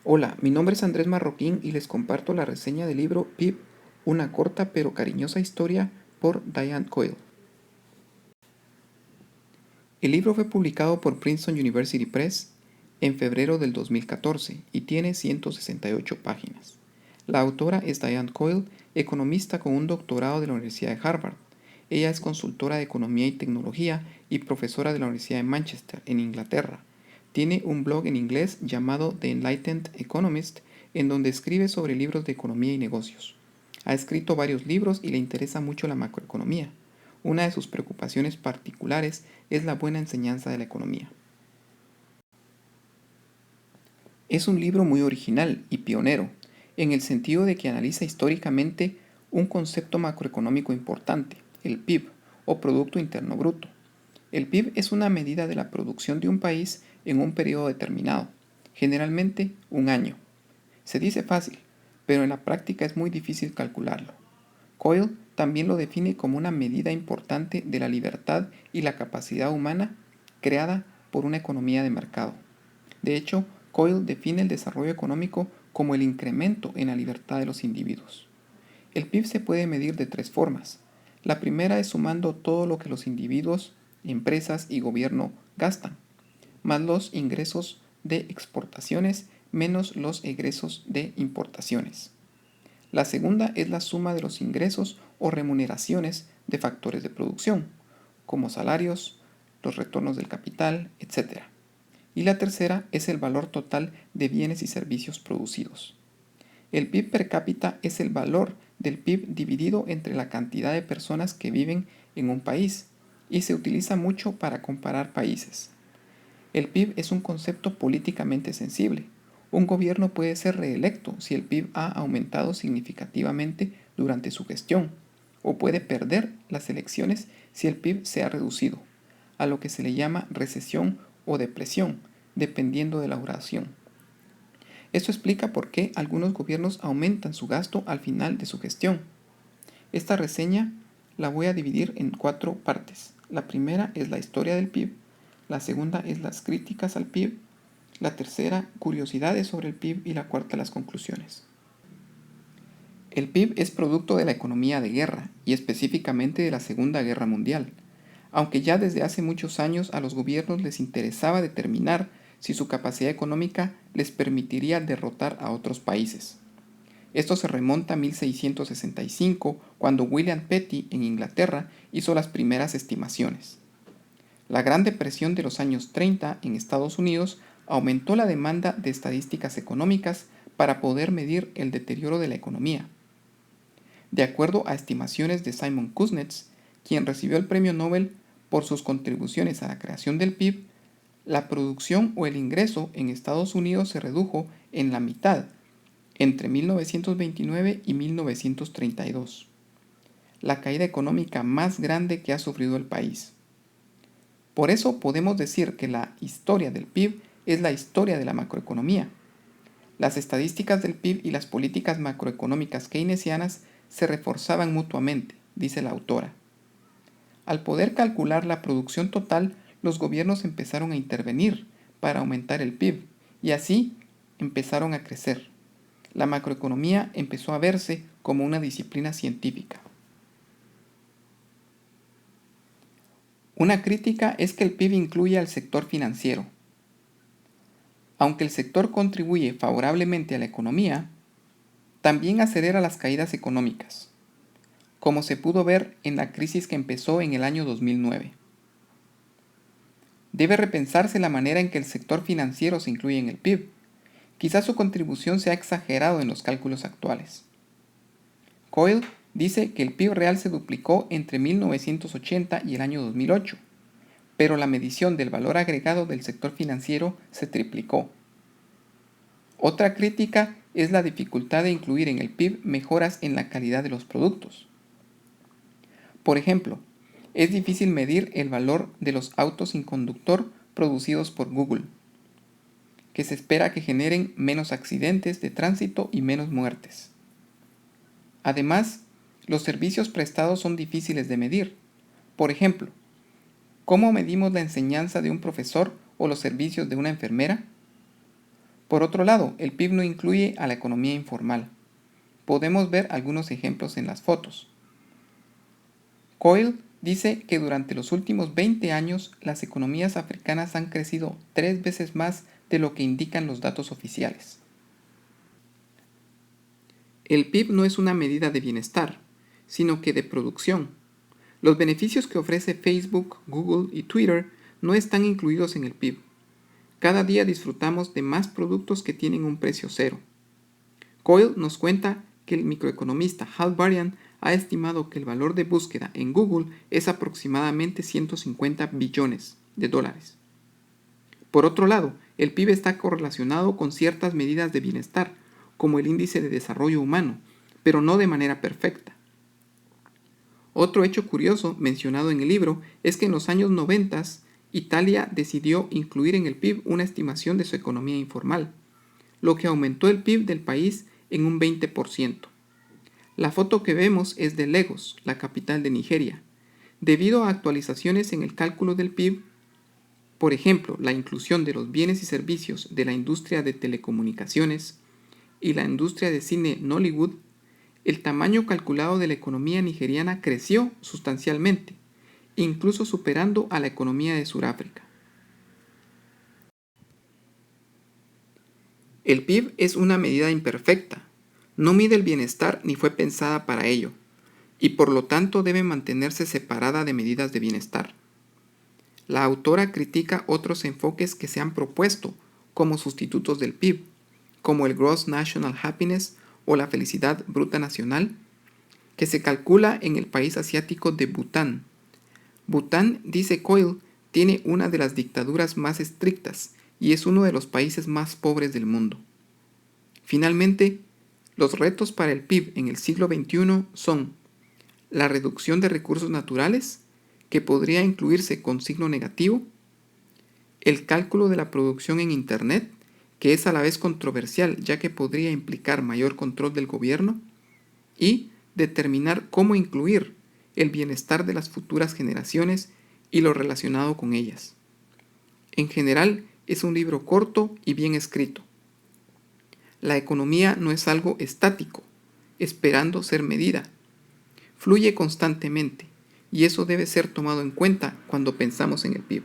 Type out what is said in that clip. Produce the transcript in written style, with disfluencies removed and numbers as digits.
Hola, mi nombre es Andrés Marroquín y les comparto la reseña del libro PIB, una corta pero cariñosa historia por Diane Coyle. El libro fue publicado por Princeton University Press en febrero del 2014 y tiene 168 páginas. La autora es Diane Coyle, economista con un doctorado de la Universidad de Harvard. Ella es consultora de economía y tecnología y profesora de la Universidad de Manchester, en Inglaterra. Tiene un blog en inglés llamado The Enlightened Economist, en donde escribe sobre libros de economía y negocios. Ha escrito varios libros y le interesa mucho la macroeconomía. Una de sus preocupaciones particulares es la buena enseñanza de la economía. Es un libro muy original y pionero, en el sentido de que analiza históricamente un concepto macroeconómico importante, el PIB, o Producto Interno Bruto. El PIB es una medida de la producción de un país en un periodo determinado, generalmente un año. Se dice fácil, pero en la práctica es muy difícil calcularlo. Coyle también lo define como una medida importante de la libertad y la capacidad humana creada por una economía de mercado. De hecho, Coyle define el desarrollo económico como el incremento en la libertad de los individuos. El PIB se puede medir de tres formas. La primera es sumando todo lo que los individuos, empresas y gobierno gastan, más los ingresos de exportaciones menos los egresos de importaciones. La segunda es la suma de los ingresos o remuneraciones de factores de producción, como salarios, los retornos del capital, etc. Y la tercera es el valor total de bienes y servicios producidos. El PIB per cápita es el valor del PIB dividido entre la cantidad de personas que viven en un país y se utiliza mucho para comparar países. El PIB es un concepto políticamente sensible. Un gobierno puede ser reelecto si el PIB ha aumentado significativamente durante su gestión, o puede perder las elecciones si el PIB se ha reducido, a lo que se le llama recesión o depresión, dependiendo de la duración. Esto explica por qué algunos gobiernos aumentan su gasto al final de su gestión. Esta reseña la voy a dividir en 4 partes. La primera es la historia del PIB, la segunda es las críticas al PIB, la tercera curiosidades sobre el PIB y la cuarta las conclusiones. El PIB es producto de la economía de guerra y específicamente de la Segunda Guerra Mundial, aunque ya desde hace muchos años a los gobiernos les interesaba determinar si su capacidad económica les permitiría derrotar a otros países. Esto se remonta a 1665, cuando William Petty en Inglaterra hizo las primeras estimaciones. La Gran Depresión de los años 30 en Estados Unidos aumentó la demanda de estadísticas económicas para poder medir el deterioro de la economía. De acuerdo a estimaciones de Simon Kuznets, quien recibió el premio Nobel por sus contribuciones a la creación del PIB, la producción o el ingreso en Estados Unidos se redujo en la mitad entre 1929 y 1932, la caída económica más grande que ha sufrido el país. Por eso podemos decir que la historia del PIB es la historia de la macroeconomía. Las estadísticas del PIB y las políticas macroeconómicas keynesianas se reforzaban mutuamente, dice la autora. Al poder calcular la producción total, los gobiernos empezaron a intervenir para aumentar el PIB y así empezaron a crecer. La macroeconomía empezó a verse como una disciplina científica. Una crítica es que el PIB incluye al sector financiero. Aunque el sector contribuye favorablemente a la economía, también acelera las caídas económicas, como se pudo ver en la crisis que empezó en el año 2009. Debe repensarse la manera en que el sector financiero se incluye en el PIB. Quizás su contribución se ha exagerado en los cálculos actuales. Coyle dice que el PIB real se duplicó entre 1980 y el año 2008, pero la medición del valor agregado del sector financiero se triplicó. Otra crítica es la dificultad de incluir en el PIB mejoras en la calidad de los productos. Por ejemplo, es difícil medir el valor de los autos sin conductor producidos por Google, que se espera que generen menos accidentes de tránsito y menos muertes. Además, los servicios prestados son difíciles de medir. Por ejemplo, ¿cómo medimos la enseñanza de un profesor o los servicios de una enfermera? Por otro lado, el PIB no incluye a la economía informal. Podemos ver algunos ejemplos en las fotos. Coyle dice que durante los últimos 20 años las economías africanas han crecido 3 veces más de lo que indican los datos oficiales. El PIB no es una medida de bienestar, sino que de producción. Los beneficios que ofrece Facebook, Google y Twitter no están incluidos en el PIB. Cada día disfrutamos de más productos que tienen un precio cero. Coyle nos cuenta que el microeconomista Hal Varian ha estimado que el valor de búsqueda en Google es aproximadamente 150 billones de dólares. Por otro lado, el PIB está correlacionado con ciertas medidas de bienestar, como el índice de desarrollo humano, pero no de manera perfecta. Otro hecho curioso mencionado en el libro es que en los años 90 Italia decidió incluir en el PIB una estimación de su economía informal, lo que aumentó el PIB del país en un 20%. La foto que vemos es de Lagos, la capital de Nigeria. Debido a actualizaciones en el cálculo del PIB, por ejemplo, la inclusión de los bienes y servicios de la industria de telecomunicaciones y la industria de cine Nollywood, el tamaño calculado de la economía nigeriana creció sustancialmente, incluso superando a la economía de Sudáfrica. El PIB es una medida imperfecta, no mide el bienestar ni fue pensada para ello, y por lo tanto debe mantenerse separada de medidas de bienestar. La autora critica otros enfoques que se han propuesto como sustitutos del PIB, como el Gross National Happiness o la felicidad bruta nacional, que se calcula en el país asiático de Bután. Bután, dice Coyle, tiene una de las dictaduras más estrictas y es uno de los países más pobres del mundo. Finalmente, los retos para el PIB en el siglo XXI son la reducción de recursos naturales, que podría incluirse con signo negativo, el cálculo de la producción en Internet, que es a la vez controversial ya que podría implicar mayor control del gobierno, y determinar cómo incluir el bienestar de las futuras generaciones y lo relacionado con ellas. En general, es un libro corto y bien escrito. La economía no es algo estático, esperando ser medida. Fluye constantemente, y eso debe ser tomado en cuenta cuando pensamos en el PIB.